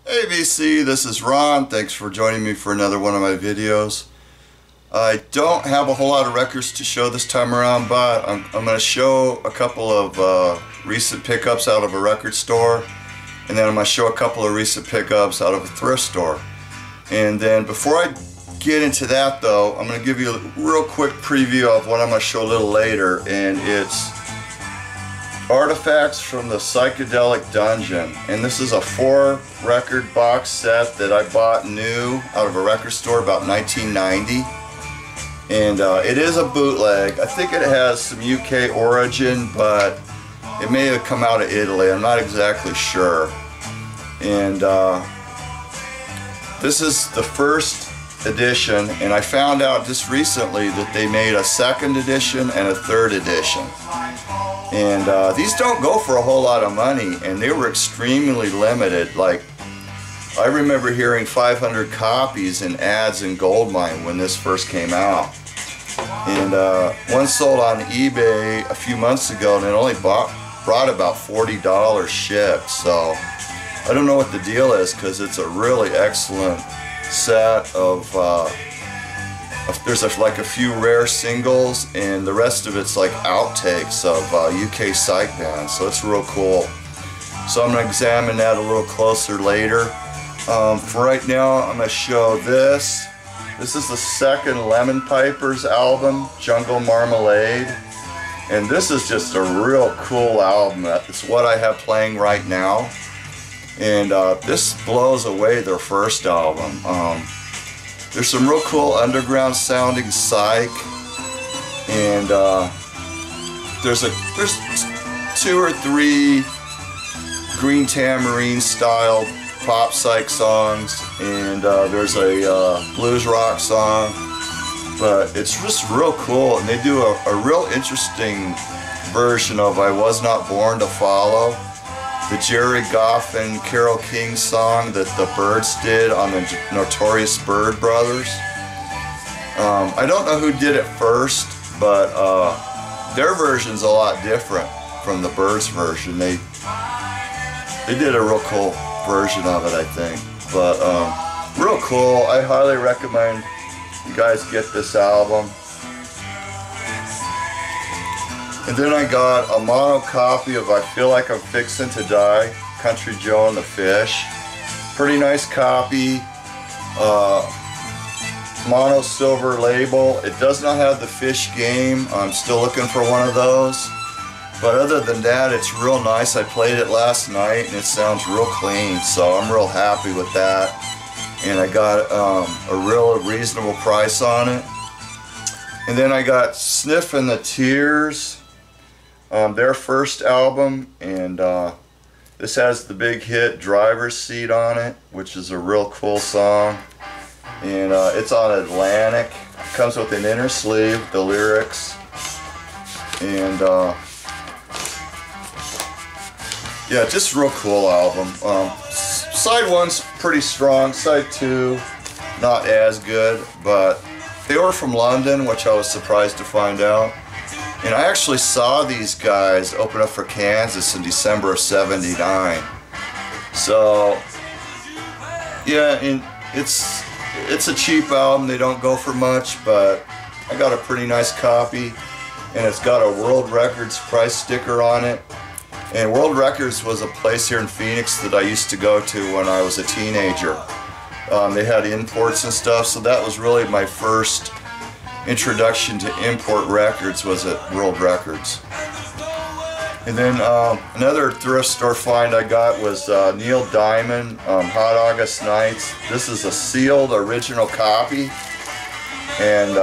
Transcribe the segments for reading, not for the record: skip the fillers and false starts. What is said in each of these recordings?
Hey VC, this is Ron. Thanks for joining me for another one of my videos. I don't have a whole lot of records to show this time around, but I'm going to show a couple of recent pickups out of a record store, and then I'm going to show a couple of recent pickups out of a thrift store. And then before I get into that though, I'm going to give you a real quick preview of what I'm going to show a little later, and it's artifacts from the Psychedelic Dungeon. And this is a 4-record box set that I bought new out of a record store about 1990. And it is a bootleg. I think it has some UK origin, but it may have come out of Italy. I'm not exactly sure. And this is the first edition, and I found out just recently that they made a second edition and a third edition. And these don't go for a whole lot of money, and they were extremely limited. Like, I remember hearing 500 copies in ads in Goldmine when this first came out. And one sold on eBay a few months ago, and it only brought about $40 shipped. So I don't know what the deal is, because it's a really excellent set of there's like a few rare singles, and the rest of it's like outtakes of UK psych bands, so it's real cool. So I'm going to examine that a little closer later. For right now, I'm going to show this. This is the second Lemon Pipers album, Jungle Marmalade, and this is just a real cool album. It's what I have playing right now, and this blows away their first album. There's some real cool underground sounding psych, and there's 2 or 3 Green Tamarine style pop psych songs, and there's a blues rock song, but it's just real cool. And they do a real interesting version of I Was Not Born to Follow, the Jerry Goff and Carole King song that the Byrds did on the Notorious Byrd Brothers. I don't know who did it first, but their version's a lot different from the Byrds version. They did a real cool version of it, I think. But real cool. I highly recommend you guys get this album. And then I got a mono copy of I Feel Like I'm Fixin' to Die, Country Joe and the Fish. Pretty nice copy. Mono silver label. It does not have the Fish game. I'm still looking for one of those. But other than that, it's real nice. I played it last night and it sounds real clean, so I'm real happy with that. And I got a real reasonable price on it. And then I got Sniffin' the Tears, their first album, and this has the big hit Driver's Seat on it, which is a real cool song. And it's on Atlantic. It comes with an inner sleeve, the lyrics, and yeah, just a real cool album. Side 1's pretty strong, side 2 not as good, but they were from London, which I was surprised to find out. And I actually saw these guys open up for Kansas in December of '79. So yeah, and it's a cheap album. They don't go for much, but I got a pretty nice copy, and it's got a World Records price sticker on it. And World Records was a place here in Phoenix that I used to go to when I was a teenager. They had imports and stuff, so that was really my first introduction to import records, was at World Records. And then another thrift store find I got was Neil Diamond, Hot August Nights. This is a sealed original copy, and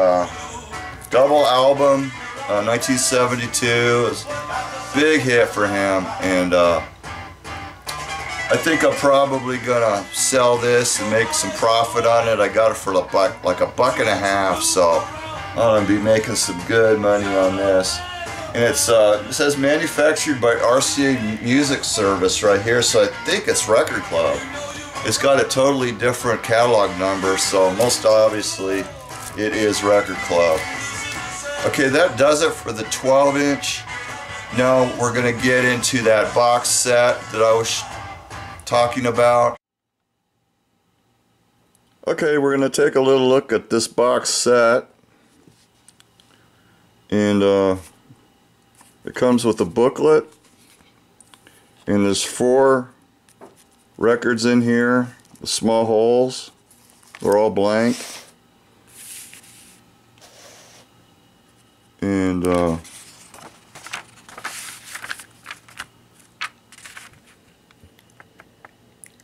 double album, 1972. It was a big hit for him, and I think I'm probably gonna sell this and make some profit on it. I got it for like $1.50, so I'm gonna be making some good money on this. And it says manufactured by RCA Music Service right here, so I think it's Record Club. It's got a totally different catalog number, so most obviously it is Record Club. Okay, that does it for the 12-inch. Now we're going to get into that box set that I was talking about. Okay, we're going to take a little look at this box set. And it comes with a booklet. And there's 4 records in here. The small holes. They're all blank. And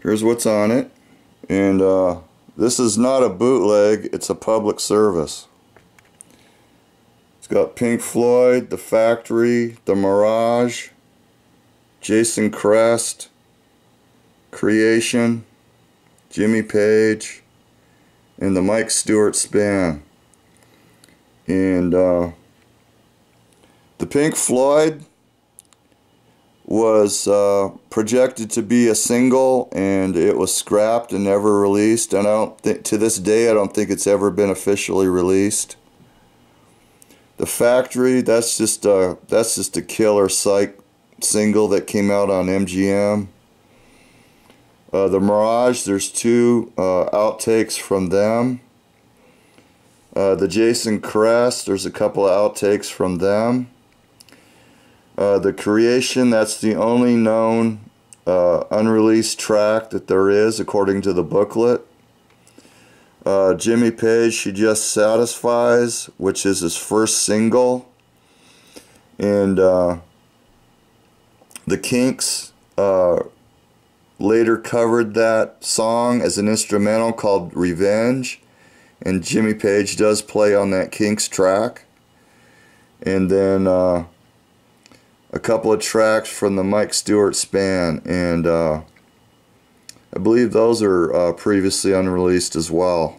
here's what's on it. And this is not a bootleg, it's a public service. It's got Pink Floyd, The Factory, The Mirage, Jason Crest, Creation, Jimmy Page, and the Mike Stewart Span. And the Pink Floyd was projected to be a single, and it was scrapped and never released. And I don't think, to this day, I don't think it's ever been officially released. The Factory, that's just a killer psych single that came out on MGM. The Mirage, there's 2 outtakes from them. The Jason Crest, there's a couple of outtakes from them. The Creation, that's the only known unreleased track that there is according to the booklet. Jimmy Page, She Just Satisfies, which is his first single. And the Kinks later covered that song as an instrumental called Revenge. And Jimmy Page does play on that Kinks track. And then a couple of tracks from the Mike Stewart Span, and I believe those are previously unreleased as well.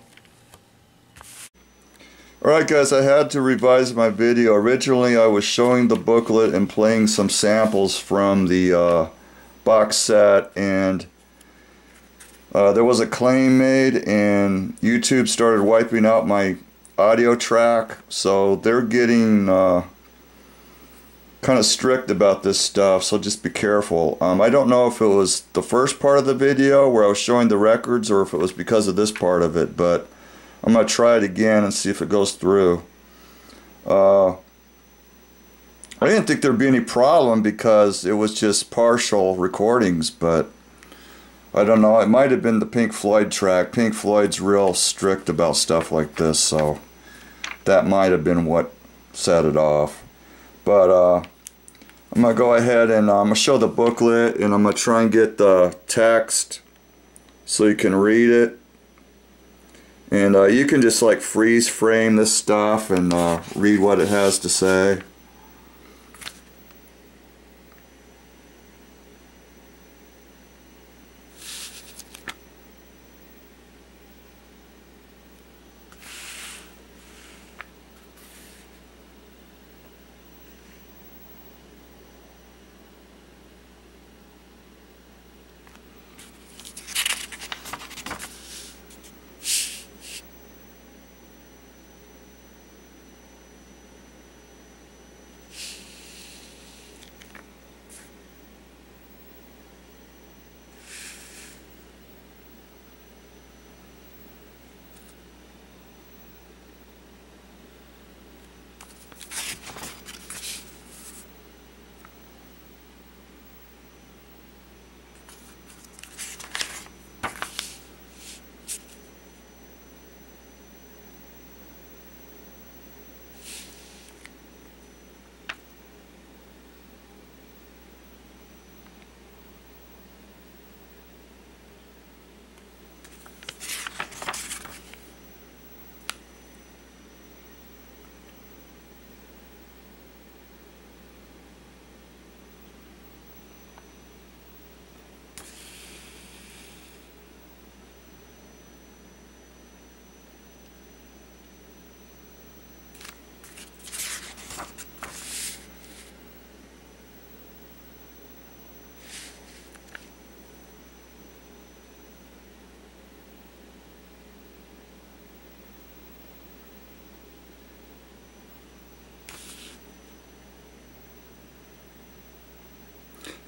Alright guys, I had to revise my video. Originally I was showing the booklet and playing some samples from the box set, and there was a claim made and YouTube started wiping out my audio track, so they're getting kind of strict about this stuff, so just be careful. I don't know if it was the first part of the video where I was showing the records or if it was because of this part of it, but I'm going to try it again and see if it goes through. I didn't think there'd be any problem because it was just partial recordings, but I don't know, it might have been the Pink Floyd track. Pink Floyd's real strict about stuff like this, so that might have been what set it off. But I'm going to go ahead and I'm going to show the booklet, and I'm going to try and get the text so you can read it. And you can just like freeze frame this stuff and read what it has to say.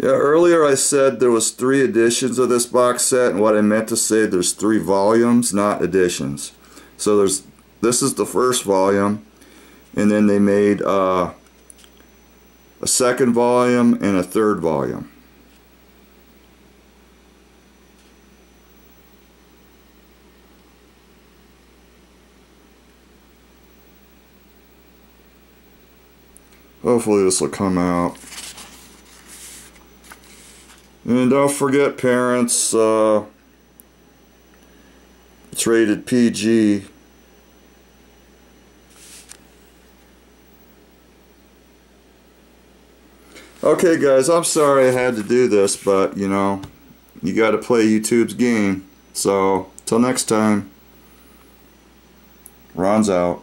Yeah, earlier I said there was 3 editions of this box set, and what I meant to say, there's 3 volumes, not editions. So this is the first volume, and then they made a second volume and a third volume. Hopefully this will come out. And don't forget, parents, it's rated PG. Okay guys, I'm sorry I had to do this, but you know, you gotta play YouTube's game. So, till next time, Ron's out.